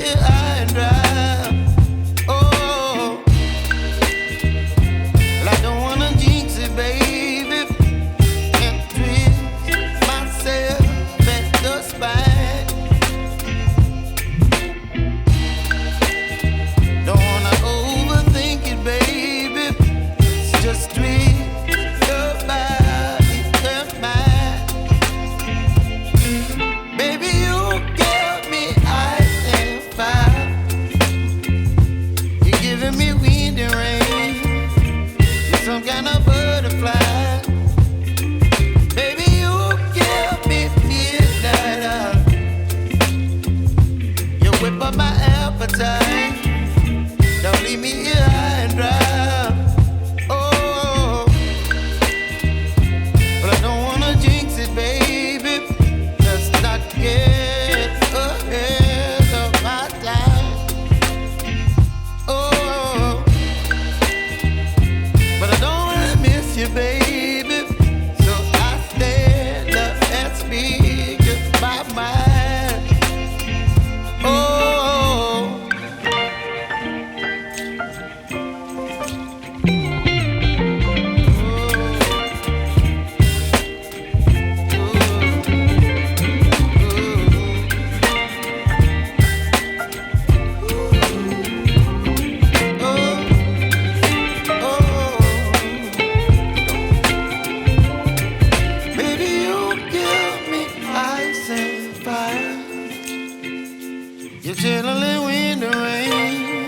high and dry. Oh, well, I don't wanna jinx it, baby, and twist myself at the spine. Don't wanna overthink it, baby. It's just twist your body and mine. Baby, you give me ice and fire. You're giving me wind and rain. You're some kind of butterfly. Baby, you give me midnight. You whip up my appetite.